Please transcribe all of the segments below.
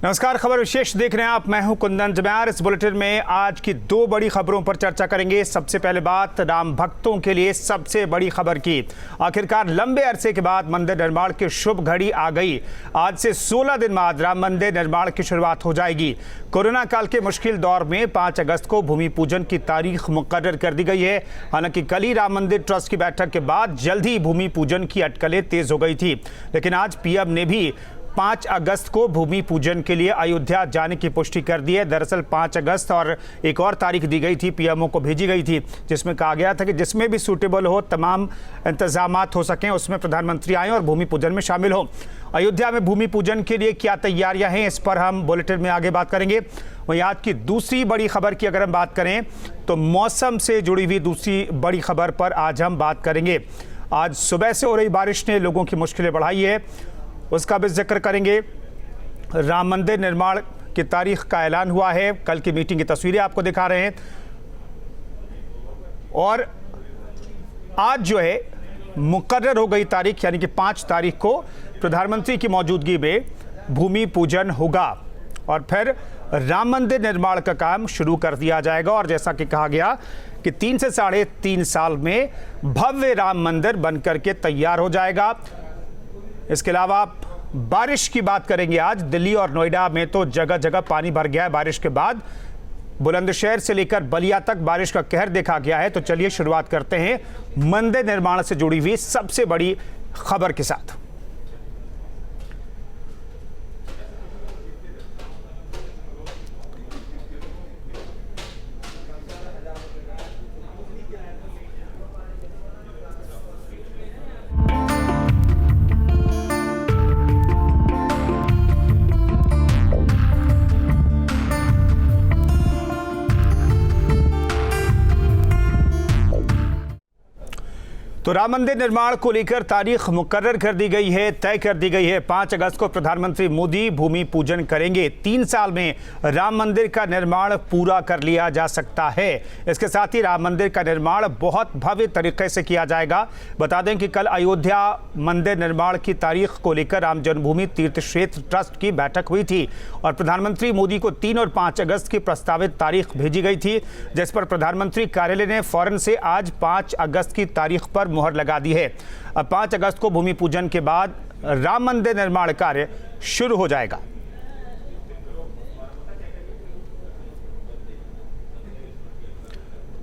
नमस्कार, खबर विशेष देख रहे हैं आप। मैं हूं कुंदन जम्यार। इस बुलेटिन में आज की दो बड़ी खबरों पर चर्चा करेंगे। सबसे पहले बात राम भक्तों के लिए सबसे बड़ी खबर की। आखिरकार लंबे अरसे के बाद मंदिर निर्माण की शुभ घड़ी आ गई। आज से 16 दिन बाद राम मंदिर निर्माण की शुरुआत हो जाएगी। कोरोना काल के मुश्किल दौर में 5 अगस्त को भूमि पूजन की तारीख मुकर्रर कर दी गई है। हालांकि कल ही राम मंदिर ट्रस्ट की बैठक के बाद जल्द ही भूमि पूजन की अटकलें तेज हो गई थी, लेकिन आज पीएम ने भी 5 अगस्त को भूमि पूजन के लिए अयोध्या जाने की पुष्टि कर दी है। दरअसल 5 अगस्त और एक और तारीख दी गई थी, पीएमओ को भेजी गई थी, जिसमें कहा गया था कि जिसमें भी सूटेबल हो, तमाम इंतजामात हो सकें, उसमें प्रधानमंत्री आएँ और भूमि पूजन में शामिल हों। अयोध्या में भूमि पूजन के लिए क्या तैयारियां हैं, इस पर हम बुलेटिन में आगे बात करेंगे। वहीं आज की दूसरी बड़ी खबर की अगर हम बात करें तो मौसम से जुड़ी हुई दूसरी बड़ी खबर पर आज हम बात करेंगे। आज सुबह से हो रही बारिश ने लोगों की मुश्किलें बढ़ाई है, उसका भी जिक्र करेंगे। राम मंदिर निर्माण की तारीख का ऐलान हुआ है, कल की मीटिंग की तस्वीरें आपको दिखा रहे हैं। और आज जो है मुकर्रर हो गई तारीख, यानी कि 5 तारीख को प्रधानमंत्री की मौजूदगी में भूमि पूजन होगा और फिर राम मंदिर निर्माण का काम शुरू कर दिया जाएगा। और जैसा कि कहा गया कि 3 से 3.5 साल में भव्य राम मंदिर बनकर के तैयार हो जाएगा। इसके अलावा बारिश की बात करेंगे। आज दिल्ली और नोएडा में तो जगह जगह पानी भर गया है बारिश के बाद। बुलंदशहर से लेकर बलिया तक बारिश का कहर देखा गया है। तो चलिए शुरुआत करते हैं मंदिर निर्माण से जुड़ी हुई सबसे बड़ी खबर के साथ। तो राम मंदिर निर्माण को लेकर तारीख मुकर्रर कर दी गई है, तय कर दी गई है। 5 अगस्त को प्रधानमंत्री मोदी भूमि पूजन करेंगे। 3 साल में राम मंदिर का निर्माण पूरा कर लिया जा सकता है। इसके साथ ही राम मंदिर का निर्माण बहुत भव्य तरीके से किया जाएगा। बता दें कि कल अयोध्या मंदिर निर्माण की तारीख को लेकर राम जन्मभूमि तीर्थ क्षेत्र ट्रस्ट की बैठक हुई थी और प्रधानमंत्री मोदी को 3 और 5 अगस्त की प्रस्तावित तारीख भेजी गई थी, जिस पर प्रधानमंत्री कार्यालय ने फौरन से आज 5 अगस्त की तारीख पर मुहर लगा दी है। अब 5 अगस्त को भूमि पूजन के बाद राम मंदिर निर्माण कार्य शुरू हो जाएगा।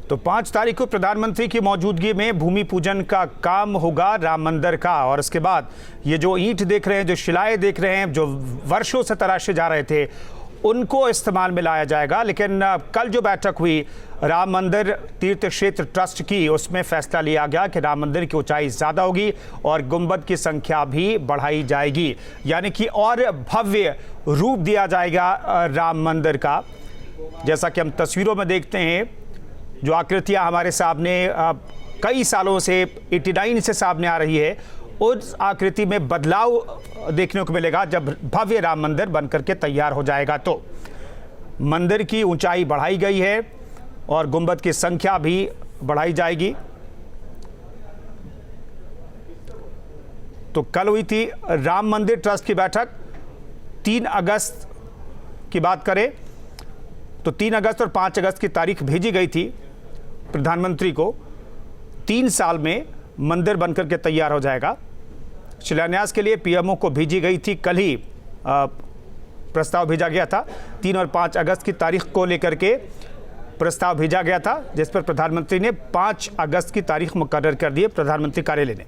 तो 5 तारीख को प्रधानमंत्री की मौजूदगी में भूमि पूजन का काम होगा राम मंदिर का। और इसके बाद ये जो ईंट देख रहे हैं, जो शिलाएं देख रहे हैं, जो वर्षों से तराशे जा रहे थे, उनको इस्तेमाल में लाया जाएगा। लेकिन कल जो बैठक हुई राम मंदिर तीर्थ क्षेत्र ट्रस्ट की, उसमें फैसला लिया गया कि राम मंदिर की ऊंचाई ज़्यादा होगी और गुंबद की संख्या भी बढ़ाई जाएगी, यानी कि और भव्य रूप दिया जाएगा राम मंदिर का। जैसा कि हम तस्वीरों में देखते हैं, जो आकृतियां हमारे सामने कई सालों से 89 से सामने आ रही है, उस आकृति में बदलाव देखने को मिलेगा जब भव्य राम मंदिर बनकर के तैयार हो जाएगा। तो मंदिर की ऊंचाई बढ़ाई गई है और गुंबद की संख्या भी बढ़ाई जाएगी। तो कल हुई थी राम मंदिर ट्रस्ट की बैठक। 3 अगस्त की बात करें तो 3 अगस्त और 5 अगस्त की तारीख भेजी गई थी प्रधानमंत्री को। 3 साल में मंदिर बनकर के तैयार हो जाएगा। शिलान्यास के लिए पीएमओ को भेजी गई थी, कल ही प्रस्ताव भेजा गया था। 3 और 5 अगस्त की तारीख को लेकर के प्रस्ताव भेजा गया था, जिस पर प्रधानमंत्री ने 5 अगस्त की तारीख मुकर्रर कर दी है प्रधानमंत्री कार्यालय ने।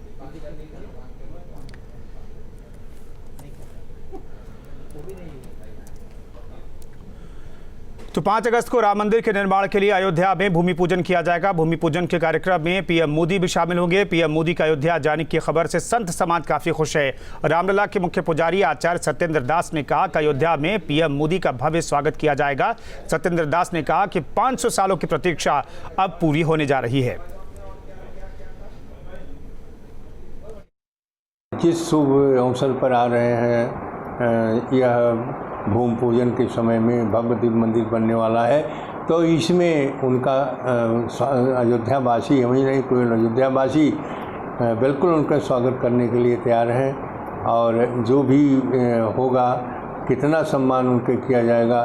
तो 5 अगस्त को राम मंदिर के निर्माण के लिए अयोध्या में भूमि पूजन किया जाएगा। भूमि पूजन के कार्यक्रम में पीएम मोदी भी शामिल होंगे। पीएम मोदी का अयोध्या जाने की खबर से संत समाज काफी खुश है। रामलला के मुख्य पुजारी आचार्य सत्येंद्र दास ने कहा कि अयोध्या में पीएम मोदी का भव्य स्वागत किया जाएगा। सत्येंद्र दास ने कहा कि 500 सालों की प्रतीक्षा अब पूरी होने जा रही है। जिस शुभ अवसर पर आ रहे हैं, यह भूमि पूजन के समय में भव्य दिव्य मंदिर बनने वाला है, तो इसमें उनका अयोध्या वासी, हम ही नहीं, कोई अयोध्या वासी बिल्कुल उनका स्वागत करने के लिए तैयार हैं। और जो भी होगा कितना सम्मान उनके किया जाएगा,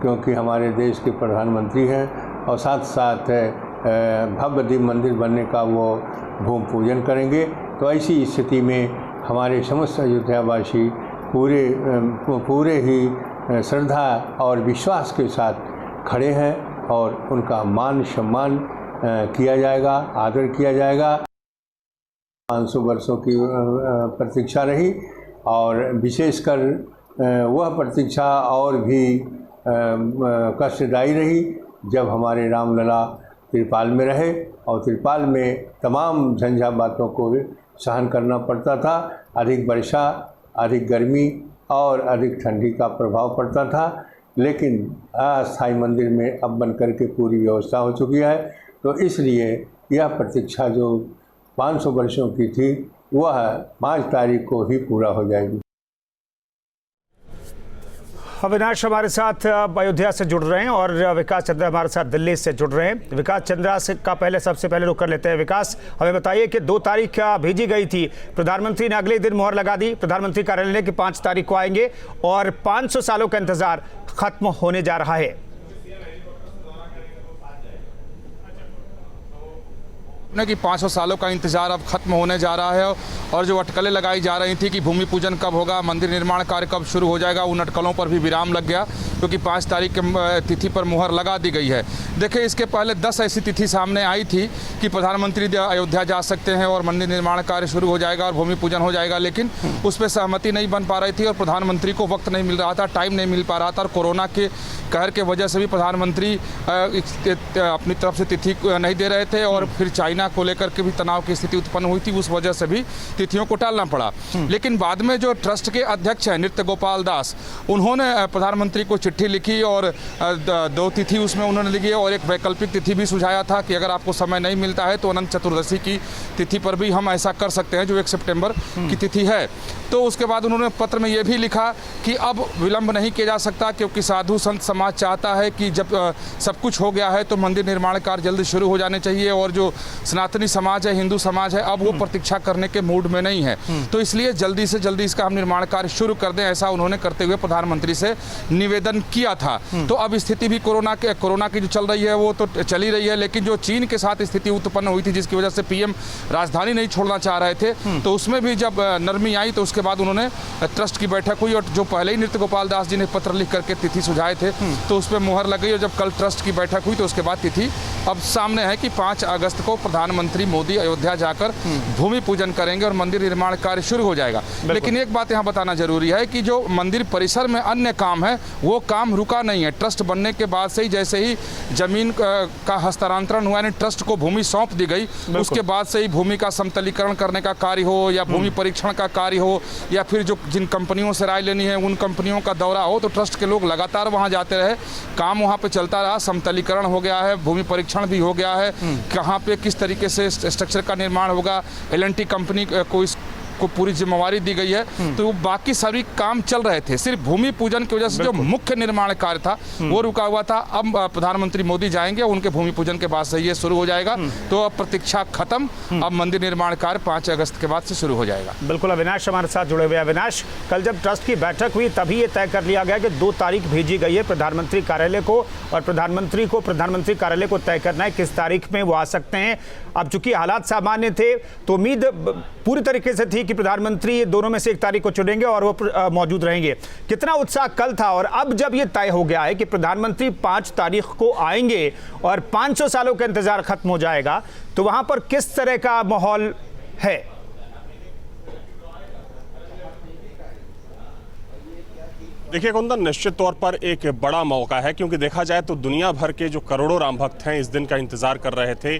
क्योंकि हमारे देश के प्रधानमंत्री हैं और साथ साथ भव्य दिव्य मंदिर बनने का वो भूमि पूजन करेंगे। तो ऐसी स्थिति में हमारे समस्त अयोध्यावासी पूरे ही श्रद्धा और विश्वास के साथ खड़े हैं और उनका मान सम्मान किया जाएगा, आदर किया जाएगा। 500 वर्षों की प्रतीक्षा रही और विशेषकर वह प्रतीक्षा और भी कष्टदायी रही जब हमारे रामलला त्रिपाल में रहे और त्रिपाल में तमाम झंझावातों को सहन करना पड़ता था। अधिक वर्षा, अधिक गर्मी और अधिक ठंडी का प्रभाव पड़ता था, लेकिन अस्थायी मंदिर में अब बनकर के पूरी व्यवस्था हो चुकी है। तो इसलिए यह प्रतीक्षा जो 500 वर्षों की थी वह 5 तारीख को ही पूरा हो जाएगी। अविनाश हमारे साथ अयोध्या से जुड़ रहे हैं और विकास चंद्रा हमारे साथ दिल्ली से जुड़ रहे हैं। विकास चंद्रा से का सबसे पहले रुक कर लेते हैं। विकास, हमें बताइए कि 2 तारीख भेजी गई थी, प्रधानमंत्री ने अगले दिन मुहर लगा दी। प्रधानमंत्री कार्यालय की 5 तारीख को आएंगे और 500 सालों का इंतजार खत्म होने जा रहा है। कि 500 सालों का इंतजार अब खत्म होने जा रहा है और जो अटकलें लगाई जा रही थी कि भूमि पूजन कब होगा, मंदिर निर्माण कार्य कब शुरू हो जाएगा, उन अटकलों पर भी विराम लग गया, क्योंकि 5 तारीख की तिथि पर मुहर लगा दी गई है। देखिए, इसके पहले 10 ऐसी तिथि सामने आई थी कि प्रधानमंत्री अयोध्या जा सकते हैं और मंदिर निर्माण कार्य शुरू हो जाएगा और भूमि पूजन हो जाएगा, लेकिन उस पर सहमति नहीं बन पा रही थी और प्रधानमंत्री को वक्त नहीं मिल रहा था, टाइम नहीं मिल पा रहा था और कोरोना के कहर के वजह से भी प्रधानमंत्री अपनी तरफ से तिथि नहीं दे रहे थे और फिर चाइना को लेकर के भी तनाव की स्थिति उत्पन्न हुई थी, उस वजह से भी तिथियों को टालना पड़ा। लेकिन बाद में जो ट्रस्ट के अध्यक्ष हैं नृत्य गोपाल दास, उन्होंने प्रधानमंत्री को चिट्ठी लिखी और 2 तिथि उसमें उन्होंने लिखी और एक वैकल्पिक तिथि भी सुझाया था कि अगर आपको समय नहीं मिलता है तो अनंत चतुर्दशी की तिथि पर भी हम ऐसा कर सकते हैं, जो 1 सितंबर की तिथि है। तो उसके बाद उन्होंने पत्र में ये भी लिखा कि अब विलंब नहीं किया जा सकता, क्योंकि साधु संत समाज चाहता है कि जब सब कुछ हो गया है तो मंदिर निर्माण कार्य जल्दी शुरू हो जाने चाहिए और जो सनातनी समाज है, हिंदू समाज है, अब वो प्रतीक्षा करने के मूड में नहीं है। तो इसलिए जल्दी से जल्दी इसका हम निर्माण कार्य शुरू कर दें, ऐसा उन्होंने करते हुए प्रधानमंत्री से निवेदन किया था। तो अब स्थिति भी कोरोना की जो चल रही है वो तो चल ही रही है, लेकिन जो चीन के साथ स्थिति उत्पन्न हुई थी जिसकी वजह से पीएम राजधानी नहीं छोड़ना चाह रहे थे, तो उसमें भी जब नरमी आई तो उसके बाद उन्होंने ट्रस्ट की बैठक हुई और जो पहले ही नृत्य गोपाल दास जी ने पत्र लिख करके तिथि सुझाए थे तो उस पर मुहर लग गई और जब कल ट्रस्ट की बैठक हुई तो उसके बाद तिथि अब सामने है कि 5 अगस्त को प्रधानमंत्री मोदी अयोध्या जाकर भूमि पूजन करेंगे और मंदिर निर्माण कार्य शुरू हो जाएगा। लेकिन एक बात यहाँ बताना जरूरी है कि जो मंदिर परिसर में अन्य काम है वो काम रुका नहीं है। ट्रस्ट बनने के बाद से ही जैसे ही जमीन का हस्तांतरण हुआ, यानी ट्रस्ट को भूमि सौंप दी गई, उसके बाद से ही भूमि का समतलीकरण करने का कार्य हो या भूमि परीक्षण का कार्य हो या फिर जो जिन कंपनियों से राय लेनी है उन कंपनियों का दौरा हो, तो ट्रस्ट के लोग लगातार वहाँ जाते रहे, काम वहाँ पे चलता रहा, समतलीकरण हो गया है, भूमि परीक्षण भी हो गया है, कहाँ पे किस तरीके से स्ट्रक्चर का निर्माण होगा, L&T कंपनी को को पूरी जिम्मेवारी दी गई है। तो वो बाकी सभी काम चल रहे थे, सिर्फ भूमि पूजन की वजह से जो मुख्य निर्माण कार्य था वो रुका हुआ था। अब प्रधानमंत्री मोदी जाएंगे, उनके भूमि पूजन के बाद से ये शुरू हो जाएगा। तो अब प्रतीक्षा खत्म, अब मंदिर निर्माण कार्य 5 अगस्त के बाद से शुरू हो जाएगा। बिल्कुल, अविनाश हमारे साथ जुड़े हुए। अविनाश, कल जब ट्रस्ट की बैठक हुई तभी ये तय कर लिया गया कि 2 तारीख भेजी गई है प्रधानमंत्री कार्यालय को और प्रधानमंत्री कार्यालय को तय करना है किस तारीख में वो आ सकते हैं। अब चूंकि हालात सामान्य थे तो उम्मीद पूरी तरीके से थी कि प्रधानमंत्री दोनों में से 1 तारीख को चुनेंगे और वो मौजूद रहेंगे। कितना उत्साह कल था और अब जब ये तय हो गया है कि प्रधानमंत्री 5 तारीख को आएंगे और 500 सालों का इंतजार खत्म हो जाएगा, तो वहां पर किस तरह का माहौल है? देखिए कुंदन, निश्चित तौर पर एक बड़ा मौका है, क्योंकि देखा जाए तो दुनिया भर के जो करोड़ों राम भक्त हैं इस दिन का इंतजार कर रहे थे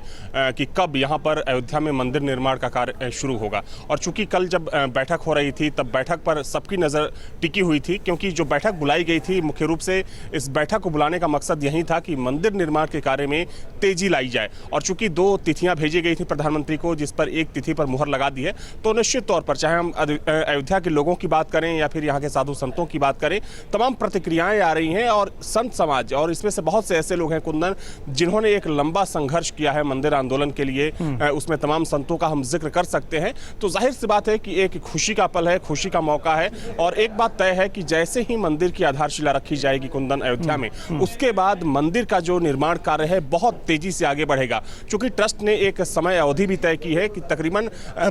कि कब यहाँ पर अयोध्या में मंदिर निर्माण का कार्य शुरू होगा। और चूंकि कल जब बैठक हो रही थी तब बैठक पर सबकी नज़र टिकी हुई थी, क्योंकि जो बैठक बुलाई गई थी मुख्य रूप से इस बैठक को बुलाने का मकसद यही था कि मंदिर निर्माण के कार्य में तेजी लाई जाए। और चूंकि 2 तिथियाँ भेजी गई थी प्रधानमंत्री को, जिस पर एक तिथि पर मुहर लगा दी है, तो निश्चित तौर पर चाहे हम अयोध्या के लोगों की बात करें या फिर यहाँ के साधु संतों की बात करें से तमाम प्रतिक्रियाएं आ रही हैं और संत समाज और इसमें से बहुत से ऐसे लोग हैं कुंदन जिन्होंने एक लंबा संघर्ष किया है मंदिर आंदोलन के लिए, उसमें तमाम संतों का हम जिक्र कर सकते हैं। तो जाहिर सी बात है कि एक खुशी का पल है, खुशी का मौका है और एक बात तय है कि जैसे ही मंदिर की आधारशिला रखी जाएगी कुंदन अयोध्या में, उसके बाद मंदिर का जो निर्माण कार्य है बहुत तेजी से आगे बढ़ेगा। चूंकि ट्रस्ट ने एक समय अवधि भी तय की है कि तकरीबन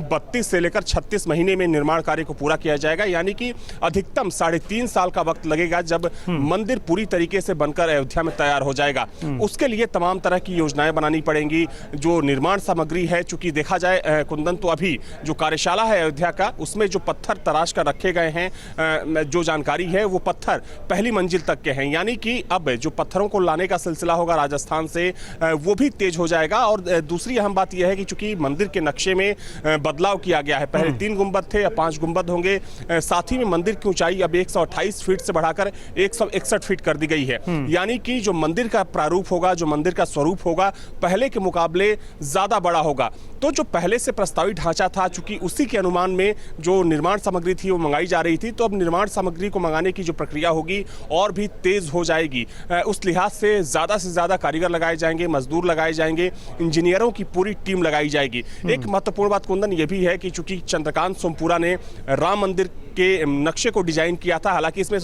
32 से लेकर 36 महीने में निर्माण कार्य को पूरा किया जाएगा, यानी कि अधिकतम 3.5 साल का वक्त लगेगा जब मंदिर पूरी तरीके से बनकर अयोध्या में तैयार हो जाएगा। उसके लिए तमाम तरह की योजनाएं बनानी पड़ेंगी। जो निर्माण सामग्री है, चूंकि देखा जाए कुंदन तो अभी जो कार्यशाला है अयोध्या का, उसमें जो पत्थर तराश कर रखे गए हैं, जो जानकारी है वो पत्थर पहली मंजिल तक के हैं, यानी कि अब जो पत्थरों को लाने का सिलसिला होगा राजस्थान से वो भी तेज हो जाएगा। और दूसरी अहम बात यह है कि चूंकि मंदिर के नक्शे में बदलाव किया गया है, पहले 3 गुंबद थे, अब 5 गुंबद होंगे। साथ ही में मंदिर की ऊंचाई अब 128 फीट से बढ़ाकर 161 फीट कर दी गई है, यानी कि जो मंदिर का प्रारूप होगा, जो मंदिर का स्वरूप होगा, पहले के मुकाबले ज्यादा बड़ा होगा। तो जो पहले से प्रस्तावित ढांचा था, चूंकि उसी के अनुमान में जो निर्माण सामग्री थी वो मंगाई जा रही थी, तो अब निर्माण सामग्री को मंगाने की जो प्रक्रिया होगी और भी तेज हो जाएगी। उस लिहाज से ज्यादा कारीगर लगाए जाएंगे, मजदूर लगाए जाएंगे, इंजीनियरों की पूरी टीम लगाई जाएगी। एक महत्वपूर्ण बात कुंदन ये भी है कि चूंकि चंद्रकांत सोमपुरा ने राम मंदिर के नक्शे को डिजाइन किया था, हालांकि इसमें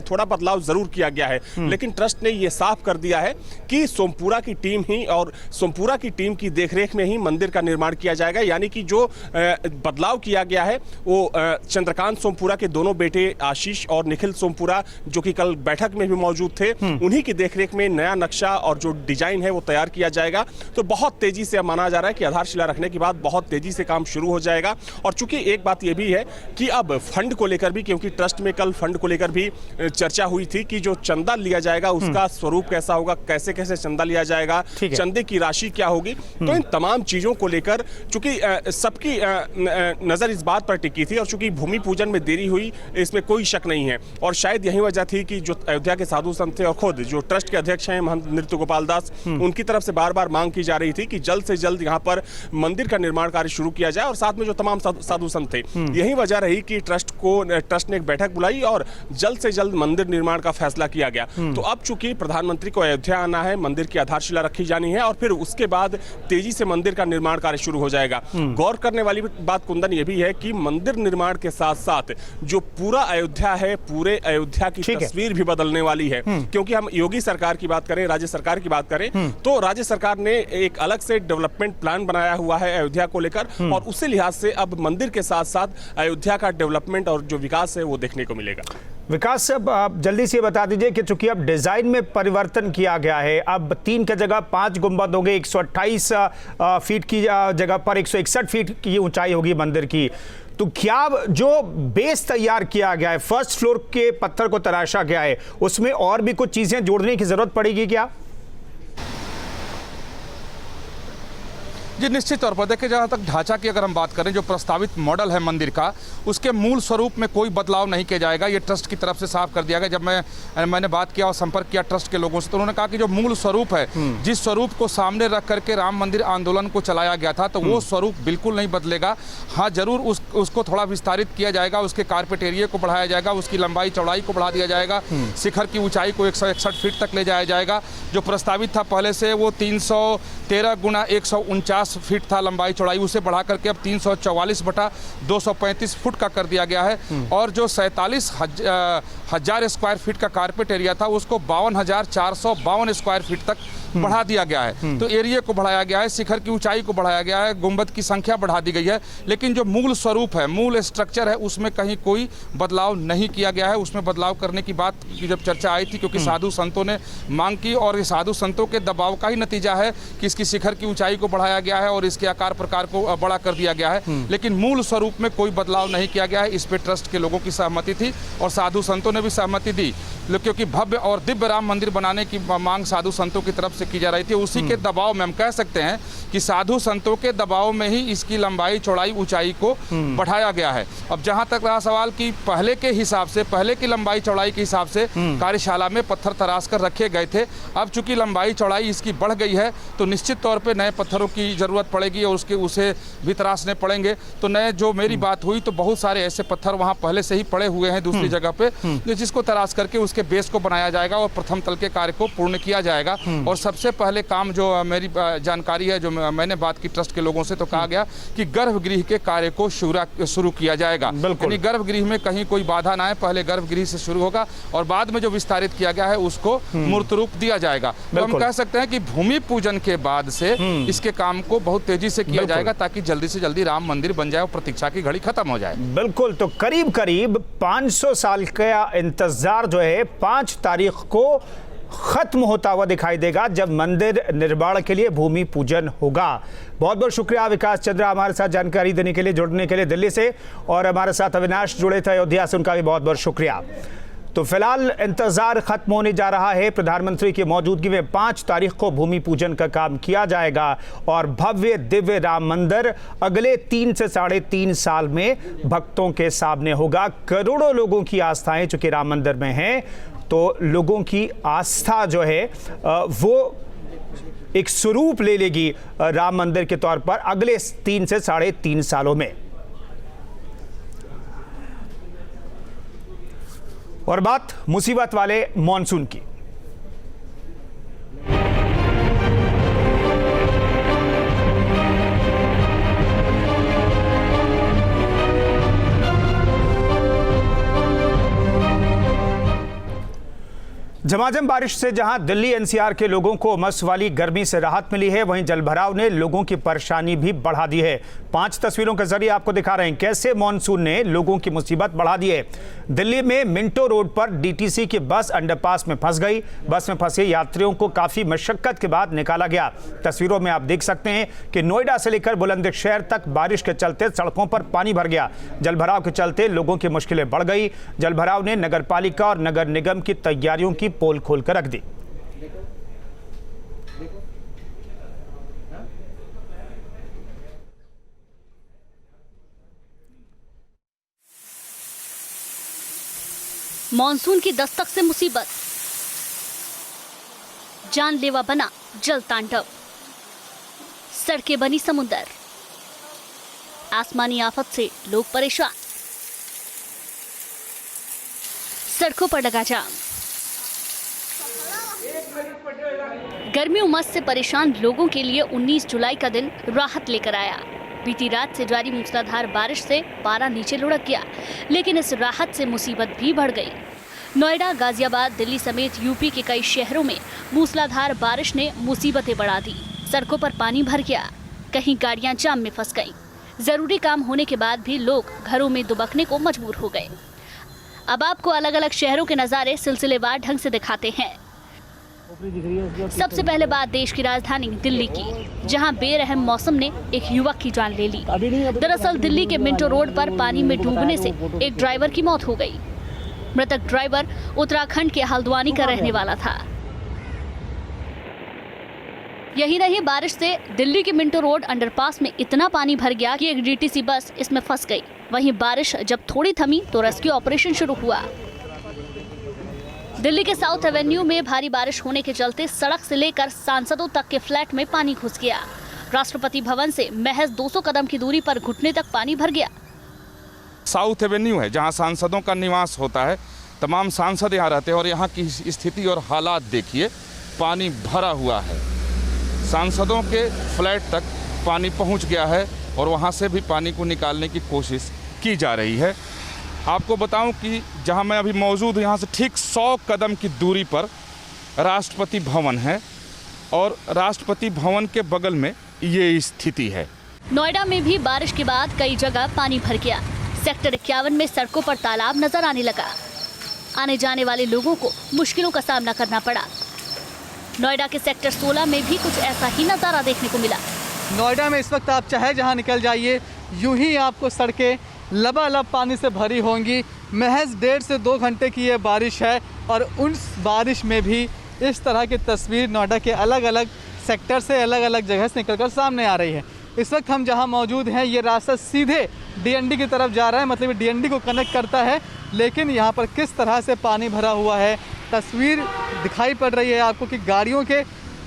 थोड़ा बदलाव जरूर किया गया है, लेकिन ट्रस्ट ने यह साफ कर दिया है कि सोमपुरा की टीम ही और सोमपुरा की टीम की देखरेख में ही मंदिर का निर्माण किया जाएगा। यानी कि जो बदलाव किया गया है वो चंद्रकांत सोमपुरा के दोनों बेटे आशीष और निखिल सोमपुरा, जो कि कल बैठक में भी मौजूद थे, उन्हीं की देखरेख में नया नक्शा और जो डिजाइन है वो तैयार किया जाएगा। तो बहुत तेजी से माना जा रहा है कि आधारशिला रखने के बाद बहुत तेजी से काम शुरू हो जाएगा। और चूंकि एक बात यह भी है कि अब फंड को लेकर भी, क्योंकि ट्रस्ट में कल फंड को लेकर भी चर्चा हुई थी कि जो चंदा लिया जाएगा उसका स्वरूप कैसा होगा, कैसे कैसे चंदा लिया जाएगा, चंदे की राशि क्या होगी। तो इन तमाम चीजों को लेकर चूंकि सबकी नजर इस बात पर टिकी थी और चूंकि भूमि पूजन में देरी हुई इसमें कोई शक नहीं है, और शायद यही वजह थी कि जो अयोध्या के साधु संत थे और खुद जो ट्रस्ट के अध्यक्ष हैं महंत नृत्य गोपाल दास, उनकी तरफ से बार बार मांग की जा रही थी कि जल्द से जल्द यहाँ पर मंदिर का निर्माण कार्य शुरू किया जाए, और साथ में जो तमाम साधु संत थे, यही वजह रही कि ट्रस्ट ने एक बैठक बुलाई और जल्द से जल्द मंदिर निर्माण का फैसला किया गया। तो अब चूंकि प्रधानमंत्री को अयोध्या आना है, मंदिर की आधारशिला रखी जानी है और फिर उसके बाद तेजी से मंदिर का निर्माण कार्य शुरू हो जाएगा। गौर करने वाली बात कुंदन ये भी है कि मंदिर निर्माण के साथ साथ जो पूरा अयोध्या है, पूरे अयोध्या की तस्वीर भी बदलने वाली है। क्योंकि हम योगी सरकार की बात करें, राज्य सरकार की बात करें, तो राज्य सरकार ने एक अलग से डेवलपमेंट प्लान बनाया हुआ है अयोध्या को लेकर, और उसी लिहाज से अब मंदिर के साथ साथ अयोध्या का डेवलपमेंट और जो विकास है वो देखने को मिलेगा। विकास साहब, आप जल्दी से बता दीजिए कि चूंकि अब डिजाइन में परिवर्तन किया गया है, अब 3 की जगह 5 गुंबद होंगे, 128 फीट की जगह पर 161 फीट की ऊंचाई होगी मंदिर की, तो क्या जो बेस तैयार किया गया है, फर्स्ट फ्लोर के पत्थर को तराशा गया है, उसमें और भी कुछ चीजें जोड़ने की जरूरत पड़ेगी क्या? जी निश्चित तौर पर देखिए, जहाँ तक ढांचा की अगर हम बात करें, जो प्रस्तावित मॉडल है मंदिर का, उसके मूल स्वरूप में कोई बदलाव नहीं किया जाएगा। ये ट्रस्ट की तरफ से साफ कर दिया गया। जब मैंने बात किया और संपर्क किया ट्रस्ट के लोगों से, तो उन्होंने कहा कि जो मूल स्वरूप है, जिस स्वरूप को सामने रख करके राम मंदिर आंदोलन को चलाया गया था, तो वो स्वरूप बिल्कुल नहीं बदलेगा। हाँ, जरूर उसको थोड़ा विस्तारित किया जाएगा, उसके कारपेट एरिया को बढ़ाया जाएगा, उसकी लंबाई चौड़ाई को बढ़ा दिया जाएगा, शिखर की ऊंचाई को 161 फीट तक ले जाया जाएगा। जो प्रस्तावित था पहले से वो 313 गुना 149 फीट था लंबाई चौड़ाई, उसे बढ़ा करके अब 344/235 फुट का कर दिया गया है। और जो 47,000 स्क्वायर फीट का कारपेट एरिया था, उसको 52,452 स्क्वायर फीट तक बढ़ा दिया गया है। तो एरिया को बढ़ाया गया है, शिखर की ऊंचाई को बढ़ाया गया है, गुंबद की संख्या बढ़ा दी गई है, लेकिन जो मूल स्वरूप है, मूल स्ट्रक्चर है, उसमें कहीं कोई बदलाव नहीं किया गया है। उसमें बदलाव करने की बात की जब चर्चा आई थी, क्योंकि साधु संतों ने मांग की, और ये साधु संतों के दबाव का ही नतीजा है कि इसकी शिखर की ऊंचाई को बढ़ाया गया है और इसके आकार प्रकार को बड़ा कर दिया गया है, लेकिन मूल स्वरूप में कोई बदलाव नहीं किया गया है। इस पे ट्रस्ट के लोगों की सहमति थी और साधु संतों ने भी सहमति दी, क्योंकि भव्य और दिव्य राम मंदिर बनाने की मांग साधु संतों की तरफ से की जा रही थी, उसी के दबाव में हम कह सकते हैं कि साधु संतों के दबाव में ही इसकी लंबाई चौड़ाई ऊंचाई को बढ़ाया गया है। अब जहां तक रहा सवाल कि पहले के हिसाब से, पहले की लंबाई चौड़ाई के हिसाब से कार्यशाला में पत्थर तराश कर रखे गए थे। अब चूंकि लंबाई चौड़ाई इसकी बढ़ गई है तो निश्चित तौर पे नए पत्थरों की ज़रूरत पड़ेगी और उसे भी तराशने पड़ेंगे। तो नए जो मेरी बात हुई तो बहुत सारे ऐसे पत्थर वहाँ पहले से ही पड़े हुए हैं दूसरी जगह पे, जिसको तराश करके उसके बेस को बनाया जाएगा और प्रथम तल के कार्य को पूर्ण किया जाएगा। और सबसे पहले काम जो मेरी जानकारी है, जो मैंने बात की ट्रस्ट के लोगों से, तो कहा गया कि गर्भगृह के कार्य को शुरू किया जाएगा। यानी गर्भगृह में कहीं कोई बाधा ना आए, पहले गर्भगृह से शुरू होगा और बाद में जो विस्तारित किया गया है उसको मूर्त रूप दिया जाएगा। तो हम कह सकते हैं कि भूमि पूजन के बाद से इसके काम को बहुत तेजी से किया जाएगा ताकि जल्दी से जल्दी राम मंदिर बन जाए और प्रतीक्षा की घड़ी खत्म हो जाए। बिल्कुल, तो करीब करीब 500 साल का इंतजार जो है 5 तारीख को खत्म होता हुआ दिखाई देगा, जब मंदिर निर्माण के लिए भूमि पूजन होगा। बहुत बहुत शुक्रिया विकास चंद्रा हमारे साथ जानकारी देने के लिए, जुड़ने के लिए दिल्ली से, और हमारे साथ अविनाश जुड़े थे अयोध्या से, उनका भी बहुत बहुत शुक्रिया। तो फिलहाल इंतजार खत्म होने जा रहा है। प्रधानमंत्री की मौजूदगी में 5 तारीख को भूमि पूजन का काम किया जाएगा और भव्य दिव्य राम मंदिर अगले 3 से 3.5 साल में भक्तों के सामने होगा। करोड़ों लोगों की आस्थाएं चूंकि राम मंदिर में हैं, तो लोगों की आस्था जो है वो एक स्वरूप ले लेगी राम मंदिर के तौर पर अगले 3 से 3.5 सालों में। और बात मुसीबत वाले मॉनसून की। झमाझम बारिश से जहां दिल्ली एनसीआर के लोगों को उमस वाली गर्मी से राहत मिली है, वहीं जलभराव ने लोगों की परेशानी भी बढ़ा दी है। 5 तस्वीरों के जरिए आपको दिखा रहे हैं कैसे मॉनसून ने लोगों की मुसीबत बढ़ा दी है। दिल्ली में मिंटो रोड पर डीटीसी की बस अंडरपास में फंस गई। बस में फंसे यात्रियों को काफी मशक्कत के बाद निकाला गया। तस्वीरों में आप देख सकते हैं कि नोएडा से लेकर बुलंदशहर तक बारिश के चलते सड़कों पर पानी भर गया। जलभराव के चलते लोगों की मुश्किलें बढ़ गई। जलभराव ने नगर पालिका और नगर निगम की तैयारियों की पोल खोल कर रख दी। मॉनसून की दस्तक से मुसीबत, जानलेवा बना जल तांडव, सड़कें बनी समुंदर, आसमानी आफत से लोग परेशान, सड़कों पर लगा जाम। गर्मी उमस से परेशान लोगों के लिए 19 जुलाई का दिन राहत लेकर आया। बीती रात से जारी मूसलाधार बारिश से पारा नीचे लुढ़क गया, लेकिन इस राहत से मुसीबत भी बढ़ गई। नोएडा, गाजियाबाद, दिल्ली समेत यूपी के कई शहरों में मूसलाधार बारिश ने मुसीबतें बढ़ा दी। सड़कों पर पानी भर गया, कहीं गाड़ियां जाम में फंस गईं। जरूरी काम होने के बाद भी लोग घरों में दुबकने को मजबूर हो गए। अब आपको अलग अलग शहरों के नज़ारे सिलसिलेवार ढंग से दिखाते हैं। सबसे पहले बात देश की राजधानी दिल्ली की, जहां बेरहम मौसम ने एक युवक की जान ले ली। दरअसल दिल्ली के मिंटो रोड पर पानी में डूबने से एक ड्राइवर की मौत हो गई। मृतक ड्राइवर उत्तराखंड के हल्द्वानी का रहने वाला था। यही नहीं, बारिश से दिल्ली के मिंटो रोड अंडरपास में इतना पानी भर गया कि एक डीटीसी बस इसमें फंस गई। वहीं बारिश जब थोड़ी थमी तो रेस्क्यू ऑपरेशन शुरू हुआ। दिल्ली के साउथ एवेन्यू में भारी बारिश होने के चलते सड़क से लेकर सांसदों तक के फ्लैट में पानी घुस गया। राष्ट्रपति भवन से महज 200 कदम की दूरी पर घुटने तक पानी भर गया। साउथ एवेन्यू है जहां सांसदों का निवास होता है, तमाम सांसद यहाँ रहते हैं और यहाँ की स्थिति और हालात देखिए, पानी भरा हुआ है। सांसदों के फ्लैट तक पानी पहुँच गया है और वहाँ से भी पानी को निकालने की कोशिश की जा रही है। आपको बताऊं कि जहां मैं अभी मौजूद हूं, यहाँ से ठीक 100 कदम की दूरी पर राष्ट्रपति भवन है और राष्ट्रपति भवन के बगल में ये स्थिति है। नोएडा में भी बारिश के बाद कई जगह पानी भर गया। सेक्टर 51 में सड़कों पर तालाब नजर आने लगा। आने जाने वाले लोगों को मुश्किलों का सामना करना पड़ा। नोएडा के सेक्टर 16 में भी कुछ ऐसा ही नजारा देखने को मिला। नोएडा में इस वक्त आप चाहे जहां निकल जाइए, यूं ही आपको सड़कें लबालब पानी से भरी होंगी। महज 1.5 से 2 घंटे की ये बारिश है और उस बारिश में भी इस तरह की तस्वीर नोएडा के अलग अलग सेक्टर से, अलग अलग जगह से निकलकर सामने आ रही है। इस वक्त हम जहां मौजूद हैं ये रास्ता सीधे डीएनडी की तरफ जा रहा है, मतलब डीएनडी को कनेक्ट करता है, लेकिन यहाँ पर किस तरह से पानी भरा हुआ है तस्वीर दिखाई पड़ रही है आपको कि गाड़ियों के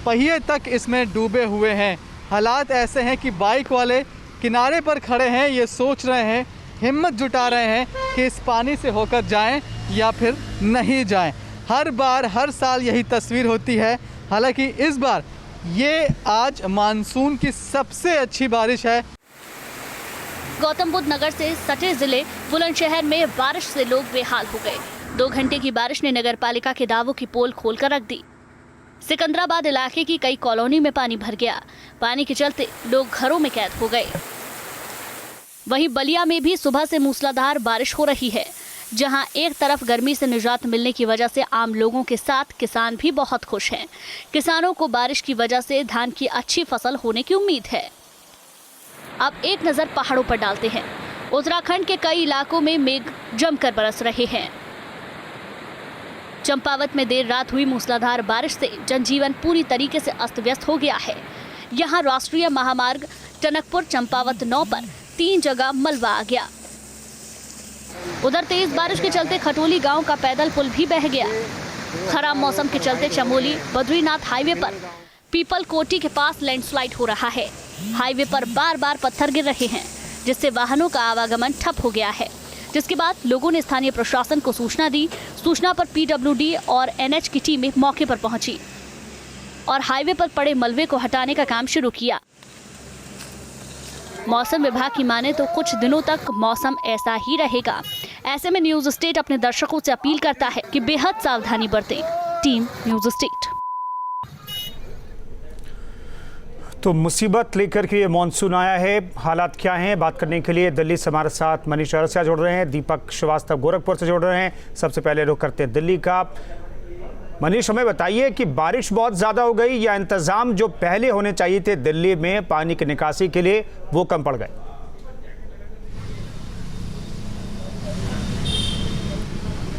पहिए तक इसमें डूबे हुए हैं। हालात ऐसे हैं कि बाइक वाले किनारे पर खड़े हैं, ये सोच रहे हैं, हिम्मत जुटा रहे हैं कि इस पानी से होकर जाएं या फिर नहीं जाएं। हर बार हर साल यही तस्वीर होती है। हालांकि इस बार ये आज मानसून की सबसे अच्छी बारिश है। गौतम बुद्ध नगर से सटे जिले बुलंदशहर में बारिश से लोग बेहाल हो गए। 2 घंटे की बारिश ने नगरपालिका के दावों की पोल खोलकर रख दी। सिकंदराबाद इलाके की कई कॉलोनी में पानी भर गया। पानी के चलते लोग घरों में कैद हो गए। वहीं बलिया में भी सुबह से मूसलाधार बारिश हो रही है, जहां एक तरफ गर्मी से निजात मिलने की वजह से आम लोगों के साथ किसान भी बहुत खुश हैं। किसानों को बारिश की वजह से धान की अच्छी फसल होने की उम्मीद है। अब एक नजर पहाड़ों पर डालते हैं। उत्तराखंड के कई इलाकों में मेघ जमकर बरस रहे हैं। चंपावत में देर रात हुई मूसलाधार बारिश से जनजीवन पूरी तरीके से अस्त व्यस्त हो गया है। यहां राष्ट्रीय महामार्ग टनकपुर चंपावत 9 पर 3 जगह मलबा आ गया। उधर तेज बारिश के चलते खटोली गांव का पैदल पुल भी बह गया। खराब मौसम के चलते चमोली बद्रीनाथ हाईवे पर पीपल कोटी के पास लैंडस्लाइड हो रहा है। हाईवे पर बार बार पत्थर गिर रहे हैं, जिससे वाहनों का आवागमन ठप हो गया है, जिसके बाद लोगों ने स्थानीय प्रशासन को सूचना दी। सूचना पर पीडब्ल्यूडी और एनएच की टीमें मौके पर पहुंची और हाईवे पर पड़े मलबे को हटाने का काम शुरू किया। मौसम विभाग की माने तो कुछ दिनों तक मौसम ऐसा ही रहेगा। ऐसे में न्यूज स्टेट अपने दर्शकों से अपील करता है कि बेहद सावधानी बरतें। Team news state. तो मुसीबत लेकर के ये मानसून आया है। हालात क्या हैं, बात करने के लिए दिल्ली से हमारे साथ मनीष अरसिया जुड़ रहे हैं, दीपक श्रीवास्तव गोरखपुर से जुड़ रहे हैं। सबसे पहले रुख करते हैं दिल्ली का। मनीष, हमें बताइए कि बारिश बहुत ज़्यादा हो गई या इंतज़ाम जो पहले होने चाहिए थे दिल्ली में पानी की निकासी के लिए वो कम पड़ गए?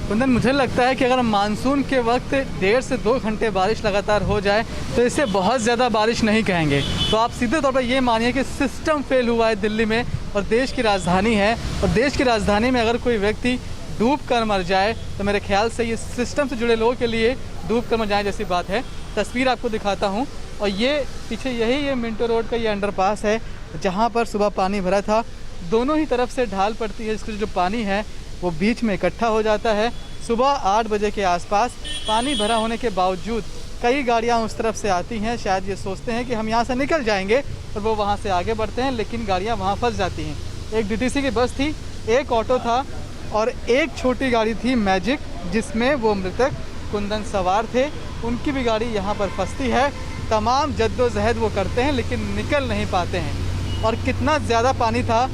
कुंदन, मुझे लगता है कि अगर मानसून के वक्त 1.5 से 2 घंटे बारिश लगातार हो जाए तो इसे बहुत ज़्यादा बारिश नहीं कहेंगे। तो आप सीधे तौर पर ये मानिए कि सिस्टम फेल हुआ है दिल्ली में, और देश की राजधानी है, और देश की राजधानी में अगर कोई व्यक्ति डूब कर मर जाए तो मेरे ख्याल से ये सिस्टम से जुड़े लोगों के लिए डूब कर मर जाए जैसी बात है। तस्वीर आपको दिखाता हूँ, और ये पीछे ये मिंटो रोड का ये अंडरपास है जहाँ पर सुबह पानी भरा था। दोनों ही तरफ से ढाल पड़ती है, इसका जो पानी है वो बीच में इकट्ठा हो जाता है। सुबह 8 बजे के आसपास पानी भरा होने के बावजूद कई गाड़ियाँ उस तरफ से आती हैं, शायद ये सोचते हैं कि हम यहाँ से निकल जाएंगे, और वो वहाँ से आगे बढ़ते हैं, लेकिन गाड़ियाँ वहाँ फंस जाती हैं। एक डीटीसी की बस थी, एक ऑटो था और एक छोटी गाड़ी थी मैजिक, जिसमें वो मृतक कुंदन सवार थे। उनकी भी गाड़ी यहाँ पर फंसती है। तमाम जद्दोजहद वो करते हैं लेकिन निकल नहीं पाते हैं। और कितना ज़्यादा पानी था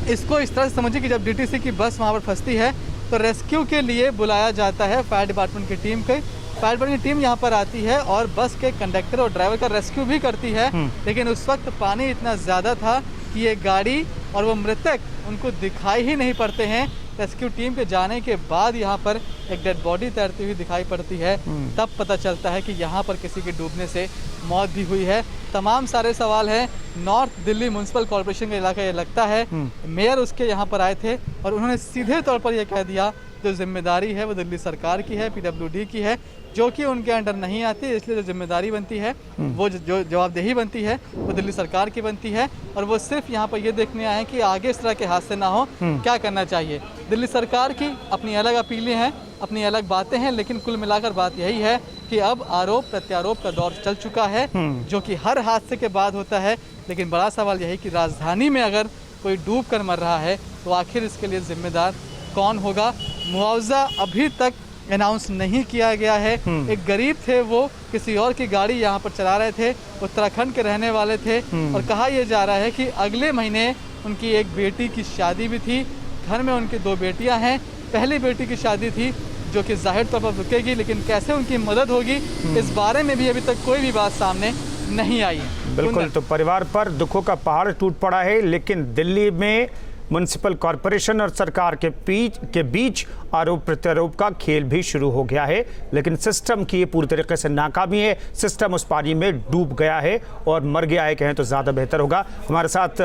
इसको इस तरह से समझिए कि जब डीटीसी की बस वहाँ पर फंसती है तो रेस्क्यू के लिए बुलाया जाता है फायर डिपार्टमेंट की टीम को। फायर डिपार्टमेंट की टीम यहाँ पर आती है और बस के कंडक्टर और ड्राइवर का रेस्क्यू भी करती है, लेकिन उस वक्त पानी इतना ज़्यादा था कि ये गाड़ी और वो मृतक उनको दिखाई ही नहीं पड़ते हैं। रेस्क्यू टीम के जाने के बाद यहाँ पर एक डेड बॉडी तैरती हुई दिखाई पड़ती है, तब पता चलता है कि यहाँ पर किसी के डूबने से मौत भी हुई है। तमाम सारे सवाल हैं। नॉर्थ दिल्ली म्यूनसिपल कॉर्पोरेशन का इलाका ये लगता है, मेयर उसके यहाँ पर आए थे और उन्होंने सीधे तौर पर यह कह दिया जो जिम्मेदारी है वो दिल्ली सरकार की है, पीडब्ल्यूडी की है, जो कि उनके अंडर नहीं आती, इसलिए जो जिम्मेदारी बनती है वो जो जवाबदेही बनती है वो दिल्ली सरकार की बनती है। और वो सिर्फ यहाँ पर ये देखने आए कि आगे इस तरह के हादसे ना हो, क्या करना चाहिए। दिल्ली सरकार की अपनी अलग अपीलें हैं, अपनी अलग बातें हैं, लेकिन कुल मिलाकर बात यही है कि अब आरोप प्रत्यारोप का दौर चल चुका है, जो कि हर हादसे के बाद होता है। लेकिन बड़ा सवाल यही कि राजधानी में अगर कोई डूब कर मर रहा है तो आखिर इसके लिए जिम्मेदार कौन होगा। मुआवजा अभी तक अनाउंस नहीं किया गया है। एक गरीब थे, वो किसी और की गाड़ी यहाँ पर चला रहे थे, उत्तराखंड के रहने वाले थे, और कहा यह जा रहा है कि अगले महीने उनकी एक बेटी की शादी भी थी। घर में उनकी 2 बेटियां हैं। पहली बेटी की शादी थी जो कि जाहिर तौर पर रुकेगी, लेकिन कैसे उनकी मदद होगी इस बारे में भी अभी तक कोई भी बात सामने नहीं आई है। बिल्कुल, तो परिवार पर दुखों का पहाड़ टूट पड़ा है, लेकिन दिल्ली में म्युनिसिपल कॉरपोरेशन और सरकार के बीच आरोप प्रत्यारोप का खेल भी शुरू हो गया है, लेकिन सिस्टम की पूरी तरीके से नाकामी है। सिस्टम उस पानी में डूब गया है और मर गया है, कहें तो ज़्यादा बेहतर होगा। हमारे साथ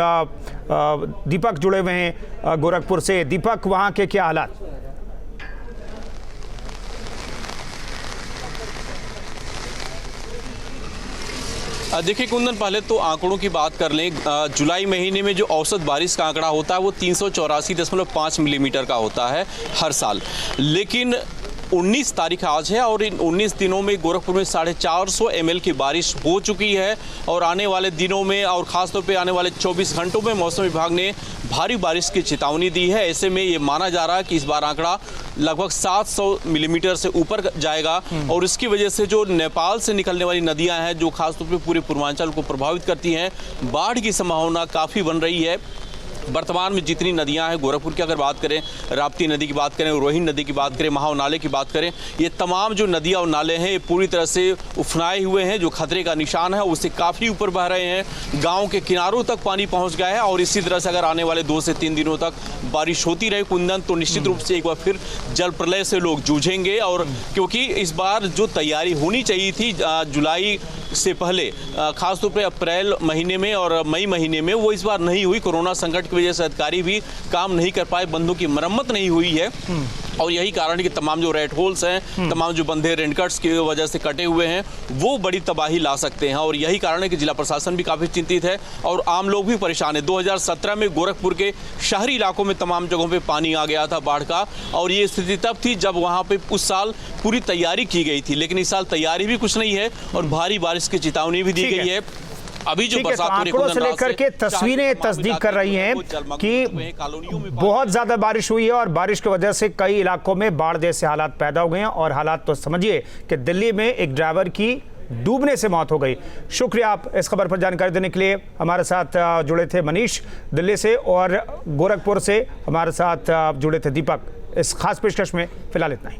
दीपक जुड़े हुए हैं गोरखपुर से। दीपक, वहाँ के क्या हालात? देखिए कुंदन, पहले तो आंकड़ों की बात कर लें। जुलाई महीने में जो औसत बारिश का आंकड़ा होता है वो 384.5 मिलीमीटर का होता है हर साल, लेकिन 19 तारीख आज है और इन 19 दिनों में गोरखपुर में 450 ml की बारिश हो चुकी है। और आने वाले दिनों में और ख़ासतौर पे आने वाले 24 घंटों में मौसम विभाग ने भारी बारिश की चेतावनी दी है। ऐसे में ये माना जा रहा है कि इस बार आंकड़ा लगभग 700 मिलीमीटर से ऊपर जाएगा और इसकी वजह से जो नेपाल से निकलने वाली नदियां हैं, जो खासतौर पे पूरे पूर्वांचल को प्रभावित करती हैं, बाढ़ की संभावना काफ़ी बन रही है। वर्तमान में जितनी नदियां हैं गोरखपुर की, अगर बात करें राप्ती नदी की बात करें, रोहिणी नदी की बात करें, महाव नाले की बात करें, ये तमाम जो नदियां और नाले हैं ये पूरी तरह से उफनाए हुए हैं। जो खतरे का निशान है उससे काफ़ी ऊपर बह रहे हैं। गांव के किनारों तक पानी पहुंच गया है और इसी तरह से अगर आने वाले 2 से 3 दिनों तक बारिश होती रहे कुंदन, तो निश्चित रूप से एक बार फिर जल प्रलय से लोग जूझेंगे। और क्योंकि इस बार जो तैयारी होनी चाहिए थी जुलाई से पहले, खासतौर पर अप्रैल महीने में और मई महीने में, वो इस बार नहीं हुई। कोरोना संकट की वजह से अधिकारी भी काम नहीं कर पाए, बंधों की मरम्मत नहीं हुई है और यही कारण है कि तमाम जो रेड होल्स हैं, तमाम जो बंधे रेनकट्स की वजह से कटे हुए हैं, वो बड़ी तबाही ला सकते हैं। और यही कारण है कि जिला प्रशासन भी काफ़ी चिंतित है और आम लोग भी परेशान है। 2017 में गोरखपुर के शहरी इलाकों में तमाम जगहों पे पानी आ गया था बाढ़ का, और ये स्थिति तब थी जब वहाँ पे उस साल पूरी तैयारी की गई थी, लेकिन इस साल तैयारी भी कुछ नहीं है और भारी बारिश की चेतावनी भी दी गई है। अभी जो बरसात हो रही है, आंकड़ों से लेकर के तस्वीरें तस्दीक कर रही हैं कि बहुत ज्यादा बारिश हुई है और बारिश की वजह से कई इलाकों में बाढ़ जैसे हालात पैदा हो गए हैं। और हालात तो समझिए कि दिल्ली में एक ड्राइवर की डूबने से मौत हो गई। शुक्रिया आप इस खबर पर जानकारी देने के लिए। हमारे साथ जुड़े थे मनीष दिल्ली से और गोरखपुर से हमारे साथ जुड़े थे दीपक। इस खास पेशकश में फिलहाल इतना ही।